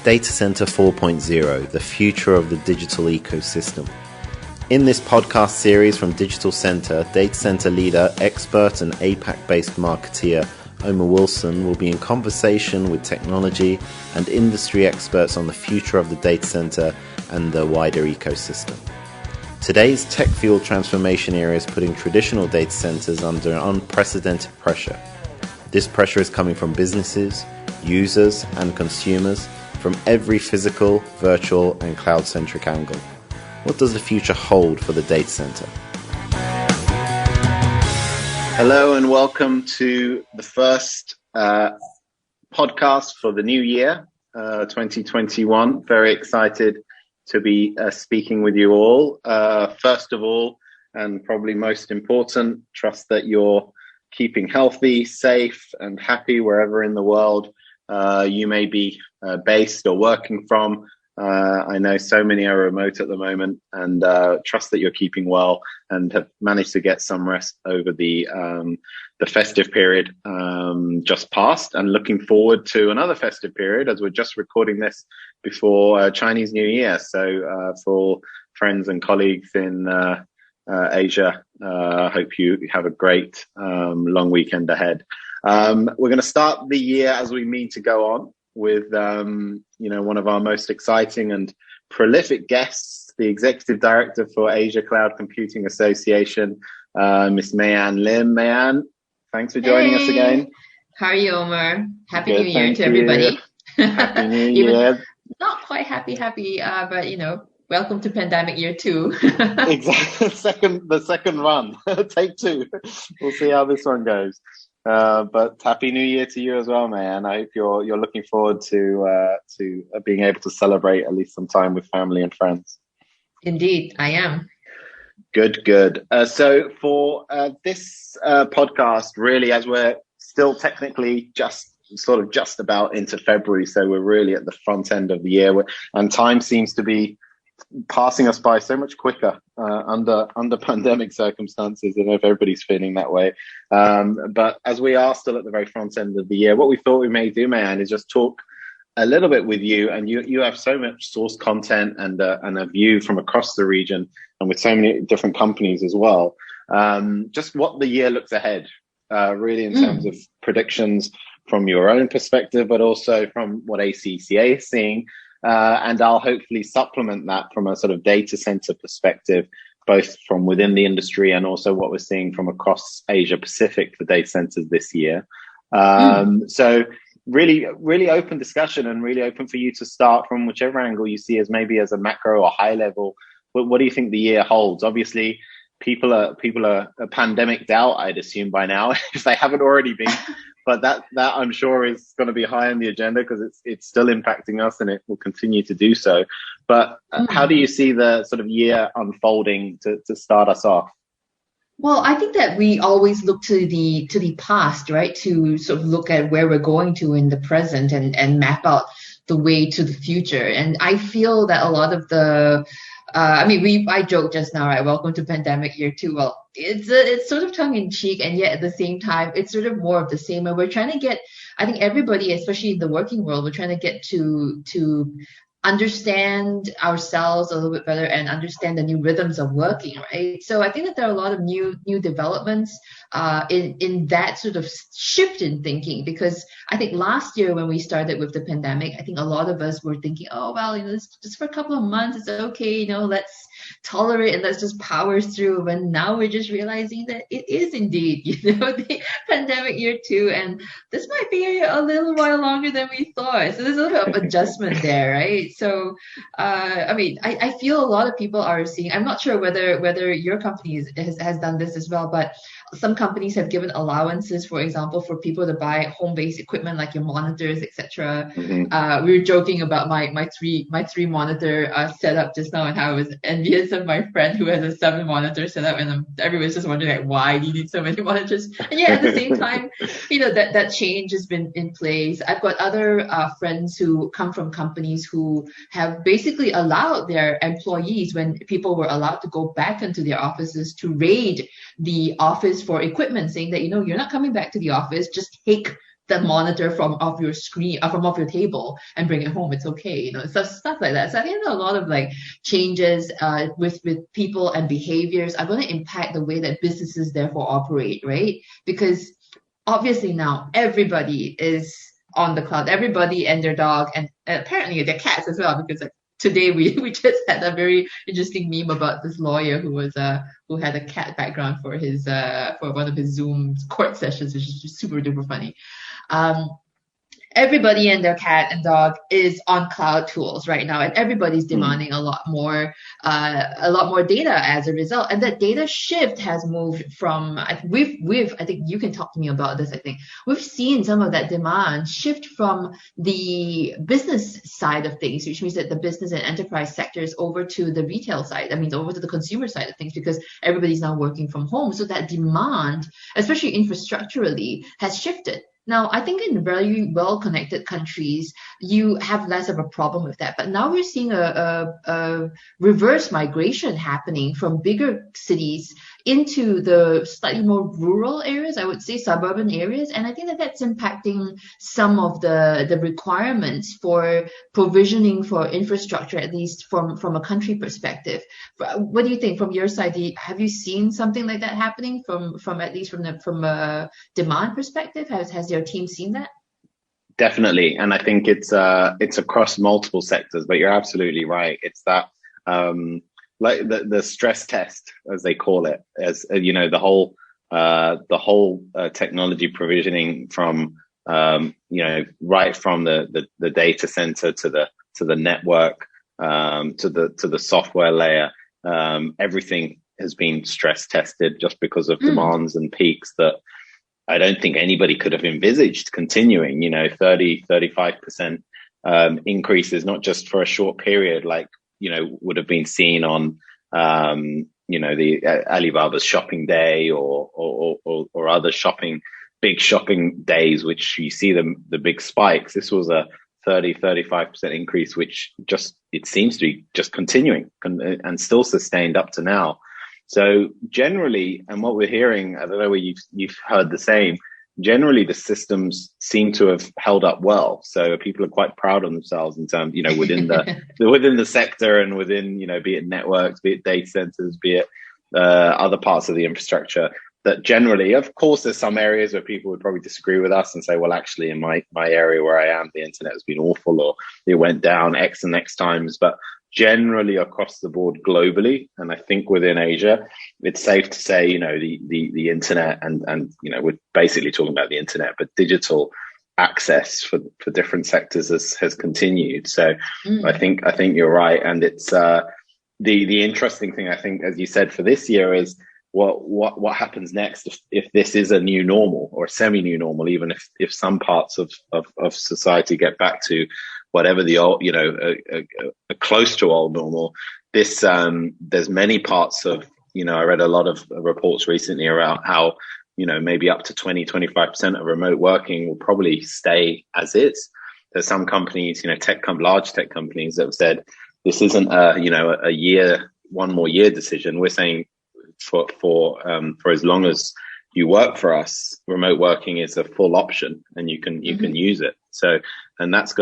Data Center 4.0, the future of the digital ecosystem. In this podcast series from DigitalCentre, data center leader, expert and APAC-based marketeer Omer Wilson will be in conversation with technology and industry experts on the future of the data center and the wider ecosystem. Today's tech-fueled transformation era is putting traditional data centers under unprecedented pressure. This pressure is coming from businesses, users and consumers from every physical, virtual and cloud-centric angle. What does the future hold for the data center? Hello and welcome to the first podcast for the new year, 2021. Very excited to be speaking with you all. First of all, and probably most important, trust that you're keeping healthy, safe and happy wherever in the world you may be based or working from. I know so many are remote at the moment, and trust that you're keeping well and have managed to get some rest over the festive period just passed, and looking forward to another festive period as we're just recording this before Chinese New Year. So for friends and colleagues in Asia, hope you have a great long weekend ahead. We're going to start the year as we mean to go on with one of our most exciting and prolific guests, the Executive Director for Asia Cloud Computing Association, Miss Mayan Lim. Mayan, thanks for joining us again. How are you, Omer? Happy New Year to everybody. Happy New Year. Not quite happy, but welcome to pandemic year 2. Exactly, the second run. Take 2. We'll see how this one goes. But happy New Year to you as well, Mayan. I hope you're looking forward to being able to celebrate at least some time with family and friends. Indeed, I am. Good. So for this podcast, really, as we're still technically just about into February, so we're really at the front end of the year, and time seems to be passing us by so much quicker under pandemic circumstances. I don't know if everybody's feeling that way. But as we are still at the very front end of the year, what we thought we may do, Mayan, is just talk a little bit with you. And you have so much source content and a view from across the region and with so many different companies as well. Just what the year looks ahead, really in terms of predictions from your own perspective, but also from what ACCA is seeing. And I'll hopefully supplement that from a sort of data center perspective, both from within the industry and also what we're seeing from across Asia Pacific for data centers this year. So really open discussion, and really open for you to start from whichever angle you see as maybe as a macro or high level. What do you think the year holds? Obviously, people are pandemic out, I'd assume by now, if they haven't already been. But that I'm sure is going to be high on the agenda because it's still impacting us and it will continue to do so. But how do you see the sort of year unfolding to start us off? Well, I think that we always look to the past, right? To sort of look at where we're going to in the present and map out the way to the future. And I feel that a lot of the I joked just now, right? Welcome to pandemic year 2. Well, it's sort of tongue in cheek, and yet at the same time, it's sort of more of the same. And we're trying to get, I think everybody, especially in the working world, we're trying to get to understand ourselves a little bit better and understand the new rhythms of working, right? So I think that there are a lot of new developments in that sort of shift in thinking, because I think last year when we started with the pandemic, I think a lot of us were thinking, oh, well, this just for a couple of months, it's okay, let's tolerate and let's just power through. And now we're just realizing that it is indeed, the pandemic year 2, and this might be a little while longer than we thought. So there's a little bit of adjustment there, right? So, I feel a lot of people are seeing, I'm not sure whether your company has done this as well, but some companies have given allowances, for example, for people to buy home-based equipment like your monitors, etc. We were joking about my three monitor setup just now, and how I was envious of my friend who has a 7 monitor setup, and everyone's just wondering why do you need so many monitors? And yeah, at the same time, that change has been in place. I've got other friends who come from companies who have basically allowed their employees, when people were allowed to go back into their offices, to raid the office for equipment, saying that you're not coming back to the office, just take the monitor from off your screen, from off your table, and bring it home. It's okay, stuff like that. So I think there are a lot of like changes with people and behaviors are going to impact the way that businesses therefore operate, right? Because obviously now everybody is on the cloud, everybody and their dog, and apparently their cats as well, because like today we just had a very interesting meme about this lawyer who had a cat background for his for one of his Zoom court sessions, which is just super duper funny. Everybody and their cat and dog is on cloud tools right now, and everybody's demanding a lot more data as a result. And that data shift has moved from, I think you can talk to me about this. I think we've seen some of that demand shift from the business side of things, which means that the business and enterprise sectors over to the retail side. I mean, over to the consumer side of things, because everybody's now working from home. So that demand, especially infrastructurally, has shifted. Now, I think in very well-connected countries, you have less of a problem with that. But now we're seeing a reverse migration happening from bigger cities into the slightly more rural areas, I would say suburban areas. And I think that that's impacting some of the requirements for provisioning for infrastructure, at least from a country perspective. What do you think from your side? Have you seen something like that happening from at least from a demand perspective? Has your team seen that? Definitely. And I think it's across multiple sectors, but you're absolutely right. It's that, like the stress test, as they call it, as the whole technology provisioning from right from the data center to the network, to the software layer. Everything has been stress tested just because of demands and peaks that I don't think anybody could have envisaged continuing. 30-35% increases, not just for a short period, like would have been seen on the Alibaba's shopping day or other big shopping days, which you see the big spikes. This was a 30-35% increase, which it seems to be just continuing and still sustained up to now. So generally, and what we're hearing, I don't know whether you've heard the same, generally the systems seem to have held up well. So people are quite proud of themselves in terms, within within the sector and within, be it networks, be it data centers, be it other parts of the infrastructure, that generally, of course, there's some areas where people would probably disagree with us and say, well, actually, in my area where I am, the internet has been awful, or it went down X and X times. But generally across the board globally, and I think within Asia, it's safe to say, the internet and we're basically talking about the internet, but digital access for different sectors has continued. So I think you're right. And it's the interesting thing, I think, as you said, for this year is what happens next if this is a new normal or a semi-new normal, even if some parts of society get back to whatever the old, a close to old normal. This there's many parts of, I read a lot of reports recently around how, maybe up to 20-25% of remote working will probably stay as is. There's some companies, large tech companies that have said this isn't one more year decision. We're saying for as long as you work for us, remote working is a full option, and you can use it. So, and that's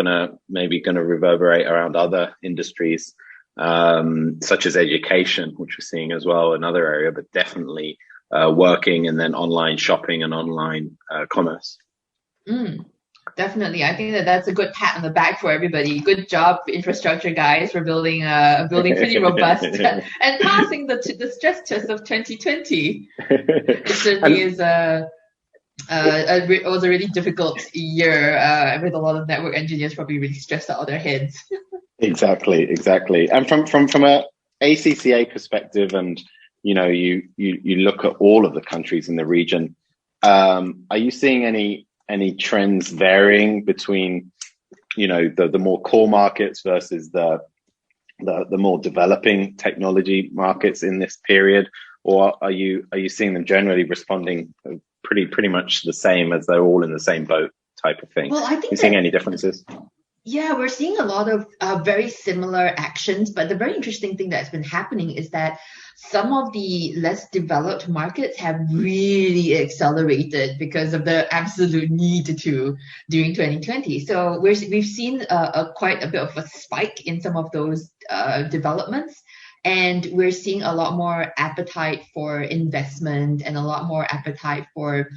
maybe gonna reverberate around other industries, such as education, which we're seeing as well, another area, but definitely working, and then online shopping and online commerce. Definitely. I think that's a good pat on the back for everybody. Good job, infrastructure guys, for building pretty robust and passing the stress test of 2020. It certainly was a really difficult year with a lot of network engineers probably really stressed out of their heads. Exactly. And from a ACCA perspective, and you look at all of the countries in the region, are you seeing any trends varying between, the more core markets versus the more developing technology markets in this period? Or are you seeing them generally responding pretty much the same, as they're all in the same boat type of thing? Well, I think you seeing any differences? Yeah, we're seeing a lot of very similar actions, but the very interesting thing that's been happening is that some of the less developed markets have really accelerated because of the absolute need to during 2020. So we've seen quite a bit of a spike in some of those developments. And we're seeing a lot more appetite for investment and a lot more appetite for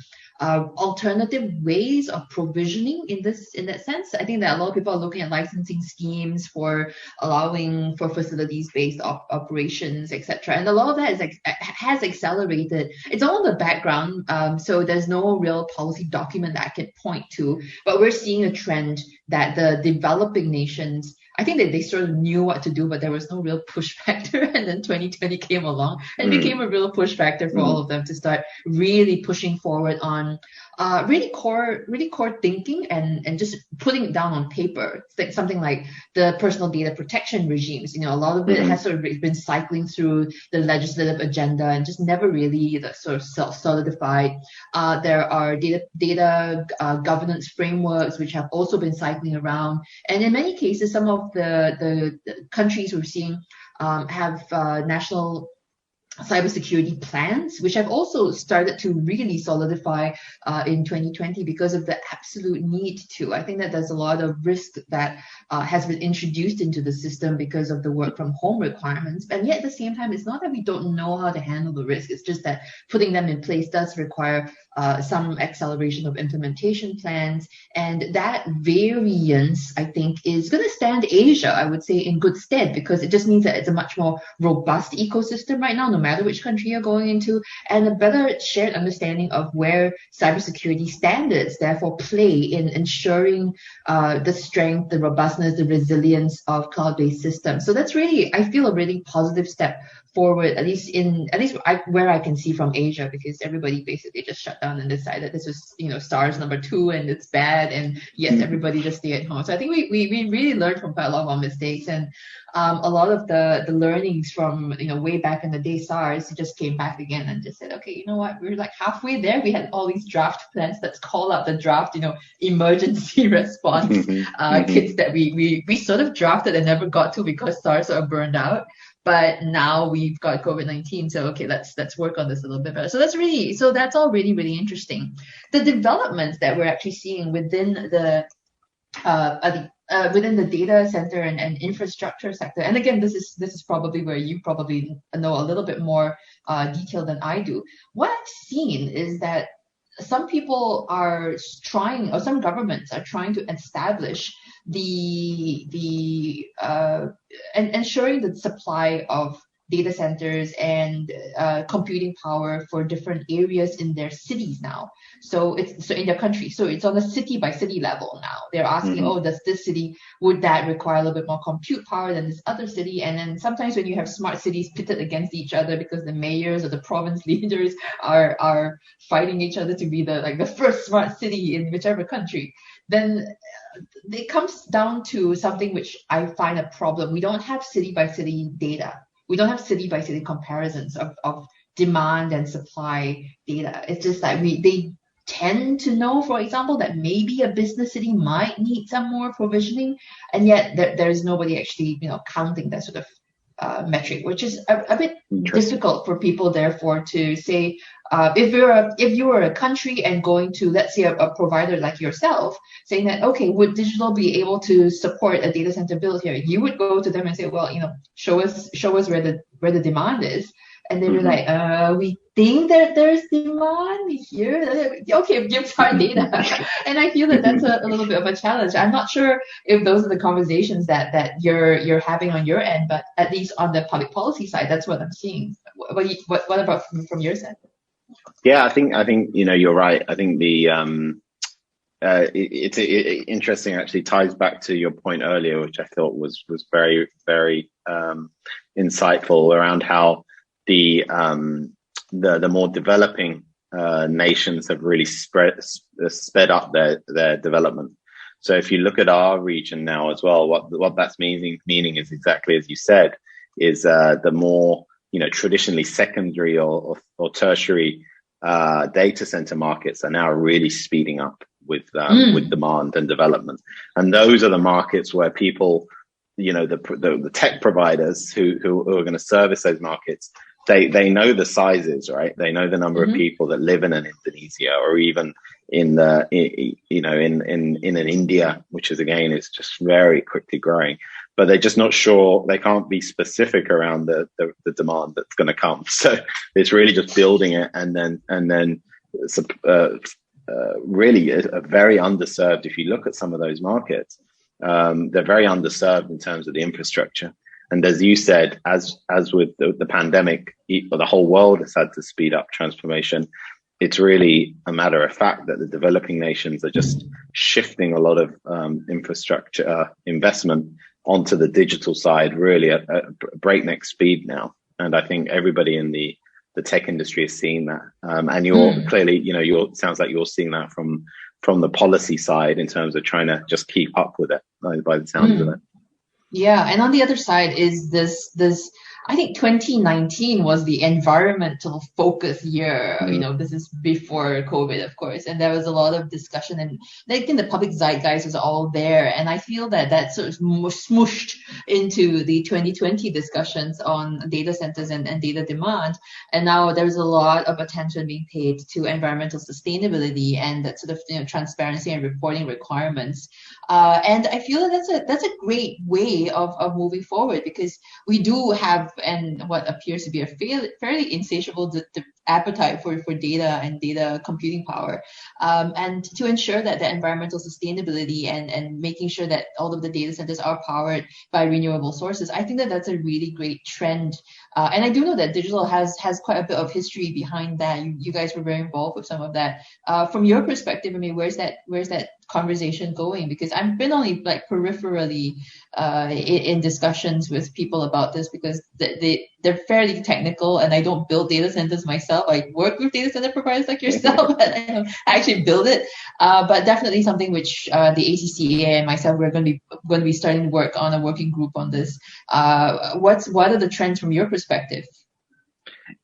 alternative ways of provisioning in that sense. I think that a lot of people are looking at licensing schemes for allowing for facilities based operations, etc. And a lot of that has accelerated. It's all in the background, so there's no real policy document that I can point to. But we're seeing a trend that the developing nations, I think that they sort of knew what to do, but there was no real push factor. And then 2020 came along and became a real push factor for all of them to start really pushing forward on really core thinking and just putting it down on paper. It's like something like the personal data protection regimes. You know, a lot of it has sort of been cycling through the legislative agenda and just never really sort of solidified. There are data governance frameworks which have also been cycling around, and in many cases, some of the countries we're seeing have national cybersecurity plans, which have also started to really solidify in 2020 because of the absolute need to. I think that there's a lot of risk that has been introduced into the system because of the work from home requirements. And yet at the same time, it's not that we don't know how to handle the risk. It's just that putting them in place does require some acceleration of implementation plans. And that variance, I think, is going to stand Asia, I would say, in good stead, because it just means that it's a much more robust ecosystem right now, no matter which country you're going into, and a better shared understanding of where cybersecurity standards therefore play in ensuring the strength, the robustness, the resilience of cloud-based systems. So that's really, I feel, a really positive step forward, at least where I can see from Asia, because everybody basically just shut down and decided this was, SARS #2 and it's bad, and yes, everybody just stay at home. So I think we really learned from quite a lot of our mistakes, and a lot of the learnings from way back in the day SARS just came back again and just said, okay, you know what, we're like halfway there. We had all these draft plans. Let's call up the draft, emergency response kits that we sort of drafted and never got to because SARS sort of burned out. But now we've got COVID-19, so okay, let's work on this a little bit better. So that's all really, really interesting. The developments that we're actually seeing within the data center and infrastructure sector, and again, this is probably where you probably know a little bit more detail than I do. What I've seen is that some people are trying, or some governments are trying to establish and ensuring the supply of data centers and computing power for different areas in their cities now. So in their country. So it's on a city by city level now. They're asking, does this city, would that require a little bit more compute power than this other city? And then sometimes when you have smart cities pitted against each other because the mayors or the province leaders are fighting each other to be the first smart city in whichever country, then it comes down to something which I find a problem. We don't have city by city data. We don't have city by city comparisons of demand and supply data. It's just that they tend to know, for example, that maybe a business city might need some more provisioning, and yet there's nobody actually counting that sort of metric, which is a bit difficult for people, therefore, to say, if you were a country and going to, let's say, a provider like yourself, saying that, okay, would digital be able to support a data center build here? You would go to them and say, well, show us where the demand is. And they were like, we think that there's demand here. Okay, give us our data. And I feel that that's a little bit of a challenge. I'm not sure if those are the conversations that you're having on your end, but at least on the public policy side, that's what I'm seeing. What about from your side? Yeah, I think you're right. I think it's interesting. Actually, ties back to your point earlier, which I thought was very, very insightful around how the more developing nations have really sped up their development. So if you look at our region now as well, what that's meaning is exactly as you said, is the more traditionally secondary or tertiary data center markets are now really speeding up with demand and development. And those are the markets where people, the tech providers who are going to service those markets, they know the sizes, right? They know the number of people that live in an Indonesia, or even in an India, which is, again, it's just very quickly growing. But they're just not sure. They can't be specific around the demand that's going to come. So it's really just building it, and then really a very underserved. If you look at some of those markets, they're very underserved in terms of the infrastructure. And as you said, as with the pandemic, the whole world has had to speed up transformation. It's really a matter of fact that the developing nations are just shifting a lot of infrastructure investment onto the digital side, really at breakneck speed now. And I think everybody in the tech industry is seeing that. And you're clearly, sounds like you're seeing that from the policy side in terms of trying to just keep up with it, by the sounds of it. Yeah, and on the other side is this I think 2019 was the environmental focus year. This is before COVID, of course, and there was a lot of discussion, and I think the public zeitgeist was all there. And I feel that sort of smooshed into the 2020 discussions on data centers and data demand. And now there's a lot of attention being paid to environmental sustainability and that sort of transparency and reporting requirements. And I feel that's a great way of moving forward, because we do have what appears to be a fairly insatiable appetite for data and data computing power, and to ensure that the environmental sustainability and making sure that all of the data centers are powered by renewable sources. I think that's a really great trend. And I do know that digital has quite a bit of history behind that. You guys were very involved with some of that. From your perspective, I mean, where's that conversation going? Because I've been only peripherally in discussions with people about this, because they're fairly technical, and I don't build data centers myself. I work with data center providers like yourself, but I don't actually build it. But definitely something which the ACCA and myself, we're going to be starting to work on a working group on this. What are the trends from your perspective?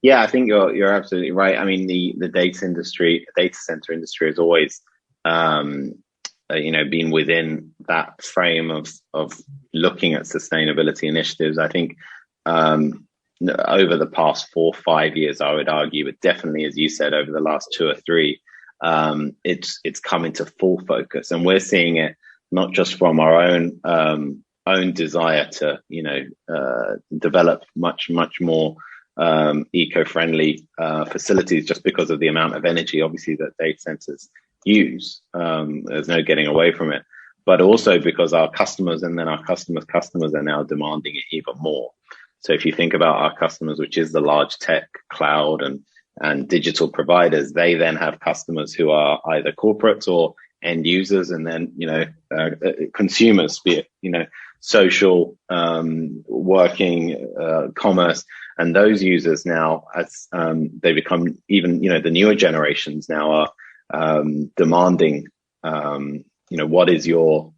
Yeah, I think you're absolutely right. I mean, the data center industry has always been within that frame of looking at sustainability initiatives. I think over the past 4 or 5 years, I would argue, but definitely, as you said, over the last 2 or 3, it's come into full focus, and we're seeing it not just from our own desire to develop much more eco-friendly facilities, just because of the amount of energy, obviously, that data centers use. There's no getting away from it, but also because our customers and then our customers are now demanding it even more. So if you think about our customers, which is the large tech, cloud, and digital providers, they then have customers who are either corporates or end users, and then consumers, be it social, working, commerce. And those users now, as they become even the newer generations now are demanding what is your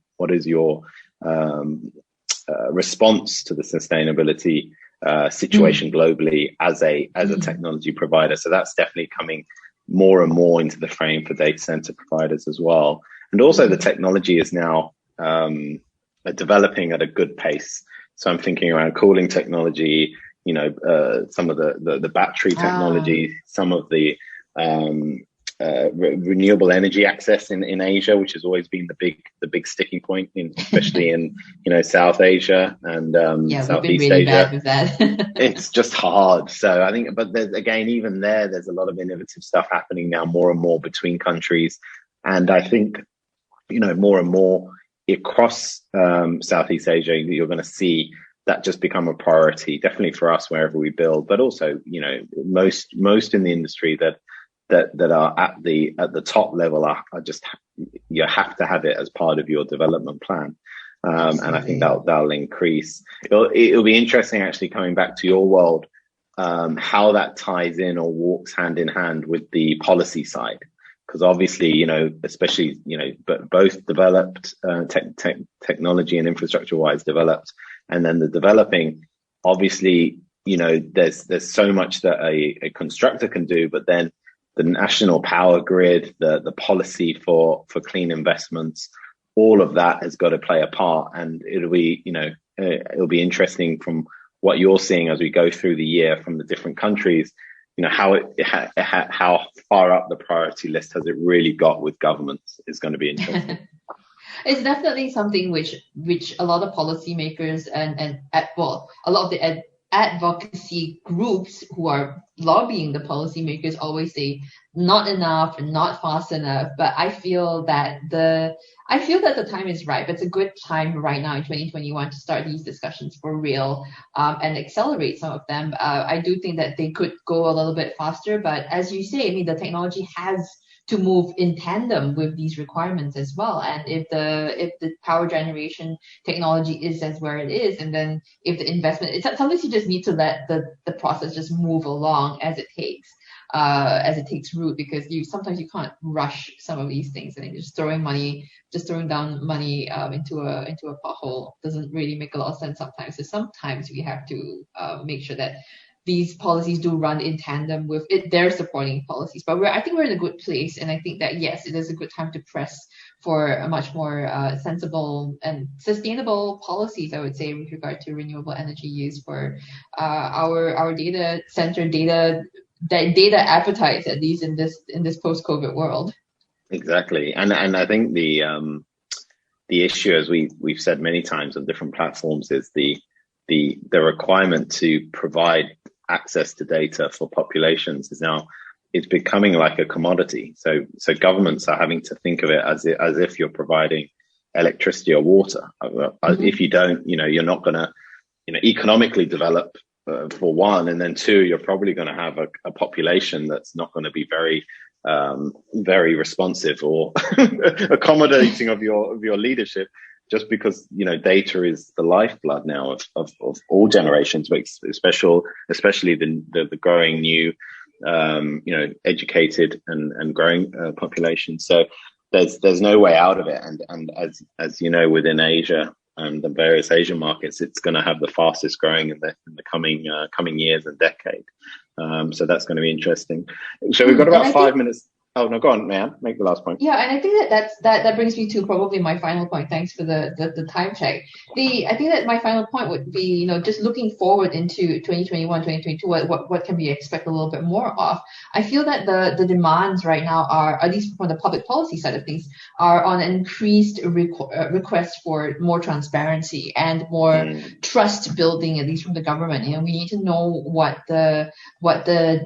response to the sustainability situation globally as a technology provider. So that's definitely coming more and more into the frame for data center providers as well. And also the technology is now developing at a good pace. So I'm thinking around cooling technology, some of the battery technology, some of the renewable energy access in Asia, which has always been the big sticking point, especially in South Asia and Southeast really Asia. bad with that. It's just hard. So I think, but again, even there's a lot of innovative stuff happening now, more and more between countries, and I think more and more across Southeast Asia, you're going to see that just become a priority, definitely for us wherever we build, but also most in the industry that are at the top level are just, you have to have it as part of your development plan. And I think that'll increase. It'll be interesting, actually, coming back to your world, how that ties in or walks hand in hand with the policy side. Because obviously, especially, but both developed technology and infrastructure wise developed, and then the developing, obviously, there's so much that a constructor can do, but then national power grid, the policy for clean investments, all of that has got to play a part. And it'll be, it'll be interesting from what you're seeing as we go through the year from the different countries, how far up the priority list has it really got with governments is going to be interesting. It's definitely something which a lot of policymakers and a lot of the advocacy groups who are lobbying the policymakers always say not enough and not fast enough. But I feel that the time is right. It's a good time right now in 2021 to start these discussions for real, and accelerate some of them. I do think that they could go a little bit faster, but as you say, I mean, the technology has to move in tandem with these requirements as well. And if the power generation technology is as where it is, and then if the investment, sometimes you just need to let the process just move along as it takes root, because sometimes you can't rush some of these things. I think just throwing down money into a pothole doesn't really make a lot of sense sometimes. So sometimes we have to make sure that these policies do run in tandem with it, their supporting policies. But I think we're in a good place, and I think that yes, it is a good time to press for a much more sensible and sustainable policies, I would say, with regard to renewable energy use for our data center data appetite, at least in this post-COVID world. Exactly, and I think the issue, as we've said many times on different platforms, is the requirement to provide access to data for populations it's becoming like a commodity. So governments are having to think of it as if you're providing electricity or water. If you don't, you're not going to, economically develop, for one, and then two, you're probably going to have a population that's not going to be very very responsive or accommodating of your leadership. Just because data is the lifeblood now of all generations, especially the growing new educated and growing population. So there's no way out of it. And as you know, within Asia and the various Asian markets, it's going to have the fastest growing in the coming years and decade. So that's going to be interesting. So we've got about 5 minutes. Oh no, go on, ma'am. Make the last point. Yeah, and I think that brings me to probably my final point. Thanks for the time check. I think that my final point would be, just looking forward into 2021, 2022, what can we expect a little bit more of? I feel that the demands right now are, at least from the public policy side of things, are on an increased request for more transparency and more trust building, at least from the government. We need to know what the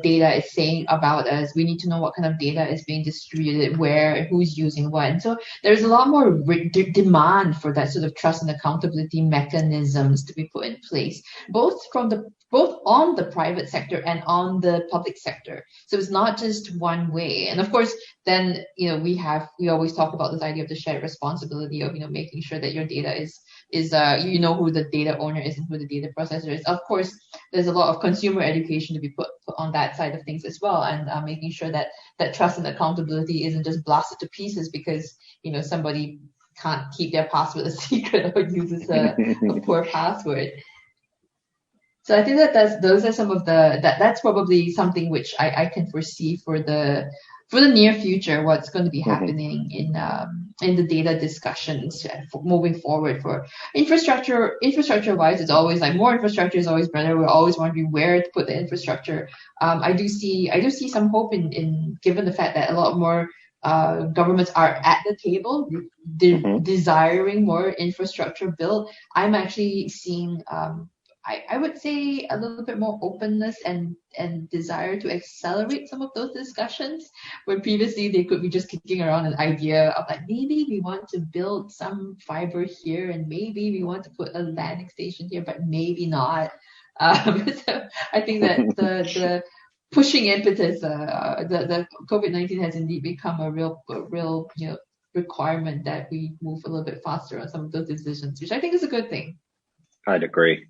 data is saying about us. We need to know what kind of data is being distributed, where, who's using what. And so there's a lot more demand for that sort of trust and accountability mechanisms to be put in place, both on the private sector and on the public sector. So it's not just one way. And of course, then we always talk about this idea of the shared responsibility of making sure that your data is who the data owner is and who the data processor is. Of course, there's a lot of consumer education to be put on that side of things as well, and making sure that trust and accountability isn't just blasted to pieces because somebody can't keep their password a secret or uses a poor password. So I think those are some of that's probably something which I can foresee for the near future, what's going to be happening in the data discussions moving forward. For infrastructure wise, it's always like more infrastructure is always better. We're always wondering where to put the infrastructure. I do see some hope in given the fact that a lot more governments are at the table desiring more infrastructure built. I'm actually seeing I would say a little bit more openness and desire to accelerate some of those discussions, where previously they could be just kicking around an idea of like, maybe we want to build some fiber here and maybe we want to put a landing station here, but maybe not. So I think that the pushing impetus, the COVID-19 has indeed become a real requirement that we move a little bit faster on some of those decisions, which I think is a good thing. I'd agree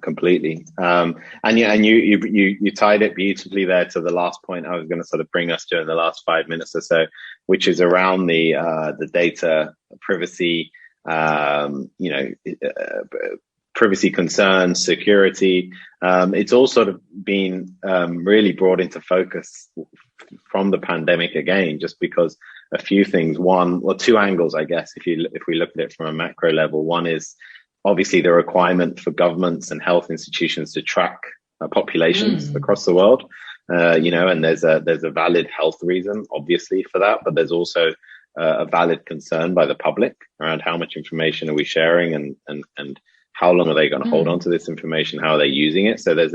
completely. And you tied it beautifully there to the last point I was going to sort of bring us to in the last 5 minutes or so, which is around the data privacy, privacy concerns, security. It's all sort of been really brought into focus from the pandemic again, just because a few things. One, or two angles, I guess, if we look at it from a macro level. One is obviously the requirement for governments and health institutions to track populations across the world. And there's a valid health reason, obviously, for that, but there's also a valid concern by the public around how much information are we sharing and how long are they going to hold on to this information? How are they using it? So there's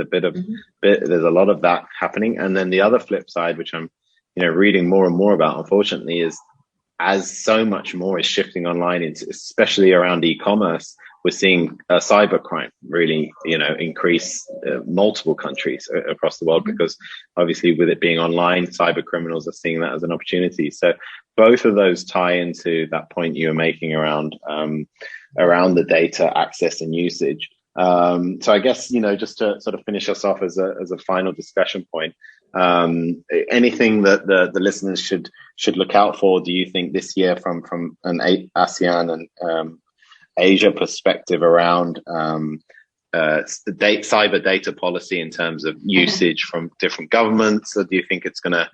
there's a lot of that happening. And then the other flip side, which I'm, reading more and more about, unfortunately, is as so much more is shifting online, especially around e-commerce, we're seeing cybercrime really, increase multiple countries across the world, because obviously with it being online, cyber criminals are seeing that as an opportunity. So both of those tie into that point you were making around the data access and usage. So I guess, just to sort of finish us off as a final discussion point, anything that the listeners should look out for, do you think, this year from an ASEAN and Asia perspective around cyber data policy in terms of usage from different governments? Or do you think it's gonna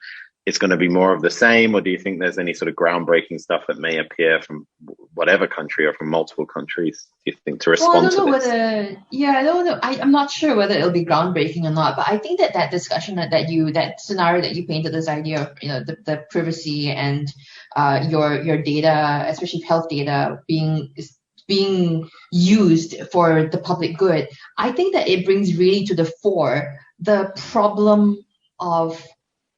be more of the same, or do you think there's any sort of groundbreaking stuff that may appear from whatever country or from multiple countries, do you think, to respond to this? I don't know. I'm not sure whether it'll be groundbreaking or not, but I think that discussion that scenario that you painted, this idea of, the privacy and your data, especially health data, being used for the public good, I think that it brings really to the fore the problem of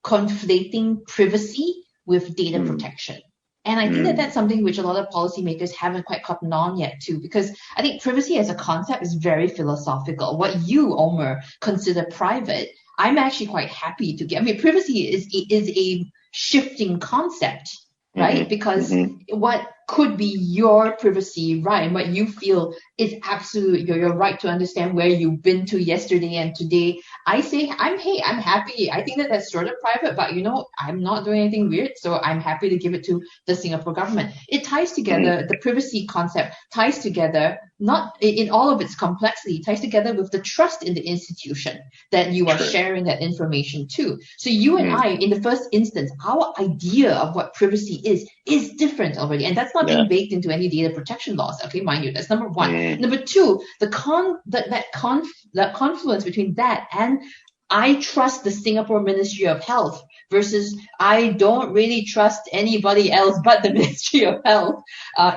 conflating privacy with data protection. And I think that that's something which a lot of policymakers haven't quite caught on yet too, because I think privacy as a concept is very philosophical. What you, Omer, consider private, I'm actually quite happy to get. I mean, privacy is a shifting concept, right? Because what could be your privacy right and what you feel is absolute your right to understand where you've been to yesterday and today. I say I'm happy. I think that that's sort of private, but I'm not doing anything weird, so I'm happy to give it to the Singapore government. It ties together, the privacy concept ties together, not in all of its complexity, ties together with the trust in the institution that you are sharing that information to. So you and I, in the first instance, our idea of what privacy is different already, and that's not being baked into any data protection laws. Okay, mind you, that's number one. Number two, that confluence between that and I trust the Singapore Ministry of Health versus I don't really trust anybody else but the Ministry of Health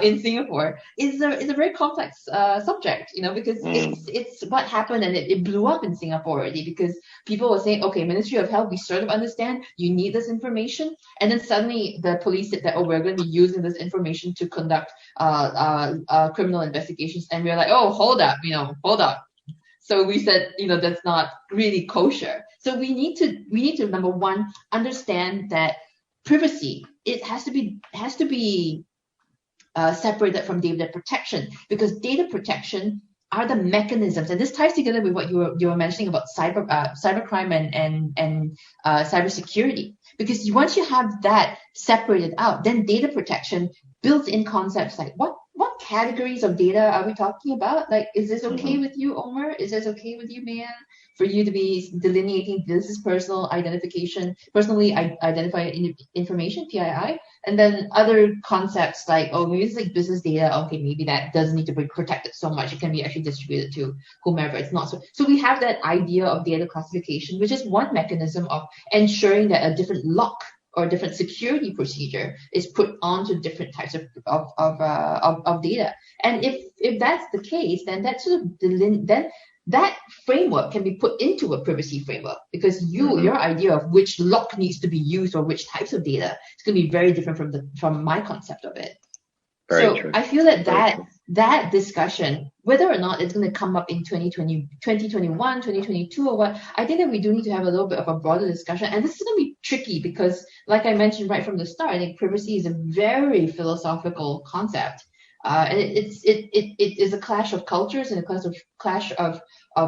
in Singapore is a very complex subject, because it's what happened, and it blew up in Singapore already, because people were saying, okay, Ministry of Health, we sort of understand you need this information, and then suddenly the police said that, we're going to be using this information to conduct criminal investigations, and we were like, oh, hold up. So we said, that's not really kosher. So we need to number one, understand that privacy, it has to be separated from data protection, because data protection are the mechanisms, and this ties together with what you were mentioning about cybercrime and cybersecurity. Because once you have that separated out, then data protection builds in concepts like what categories of data are we talking about? Like, is this okay with you, Omer? Is this okay with you, Mayan? For you to be delineating this is personally identified information, PII, and then other concepts like, maybe it's like business data. Okay, maybe that doesn't need to be protected so much. It can be actually distributed to whomever. It's not so. So we have that idea of data classification, which is one mechanism of ensuring that a different lock or a different security procedure is put onto different types of data. And if that's the case, then that sort of then that framework can be put into a privacy framework, because your idea of which lock needs to be used or which types of data is going to be very different from my concept of it. Very true. I feel that discussion, whether or not it's going to come up in 2020, 2021, 2022 or what, I think that we do need to have a little bit of a broader discussion. And this is going to be tricky because, like I mentioned right from the start, I think privacy is a very philosophical concept. And it is a clash of cultures and a clash of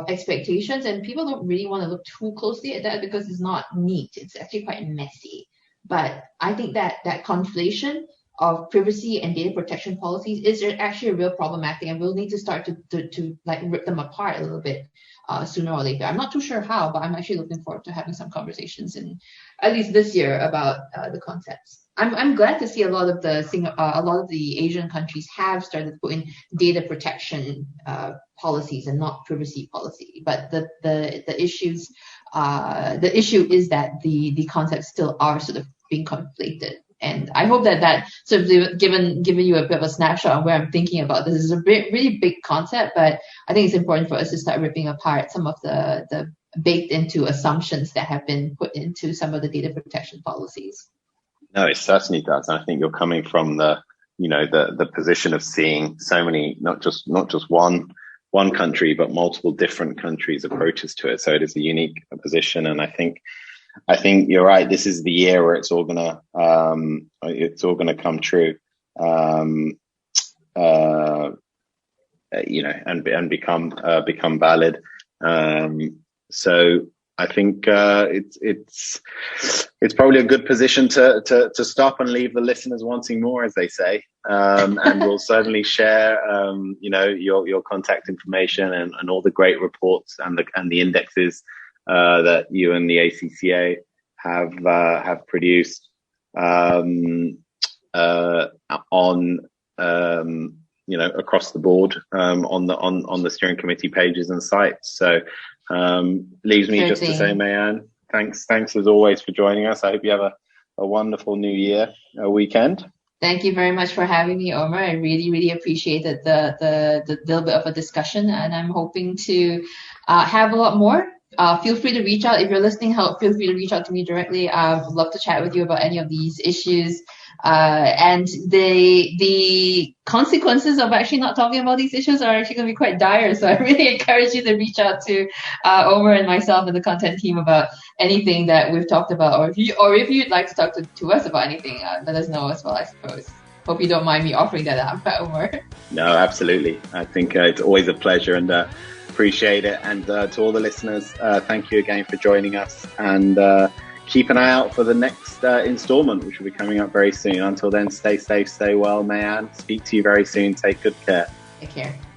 expectations, and people don't really want to look too closely at that because it's not neat. It's actually quite messy. But I think that conflation of privacy and data protection policies is actually a real problematic, and we'll need to start to like rip them apart a little bit sooner or later. I'm not too sure how, but I'm actually looking forward to having some conversations in at least this year about the concepts. I'm glad to see a lot of the Asian countries have started to put in data protection policies and not privacy policy. But the issue is that the concepts still are sort of being conflated. And I hope that sort of given you a bit of a snapshot on where I'm thinking about this is a really big concept, but I think it's important for us to start ripping apart some of the baked into assumptions that have been put into some of the data protection policies. No, it certainly does. I think you're coming from the position of seeing so many, not just one country, but multiple different countries' approaches to it. So it is a unique position, and I think you're right. This is the year where it's all gonna come true, and become valid. So I think it's probably a good position to stop and leave the listeners wanting more, as they say. And we'll certainly share your contact information and all the great reports and the indexes that you and the ACCA have produced on across the board on the steering committee pages and sites. So leaves me just to say, Mayanne, thanks as always for joining us. I hope you have a wonderful New Year weekend. Thank you very much for having me, Omar. I really, really appreciated the little bit of a discussion, and I'm hoping to have a lot more. Feel free to reach out if you're listening. Feel free to reach out to me directly. I'd love to chat with you about any of these issues. And the consequences of actually not talking about these issues are actually going to be quite dire. So I really encourage you to reach out to Omar and myself and the content team about anything that we've talked about, or if you'd like to talk to us about anything, let us know as well, I suppose. Hope you don't mind me offering that up, Omar. No, absolutely. I think it's always a pleasure, and appreciate it. And to all the listeners, thank you again for joining us, and keep an eye out for the next installment, which will be coming up very soon. Until then, stay safe, stay well, Mayanne. Speak to you very soon. Take good care. Take care.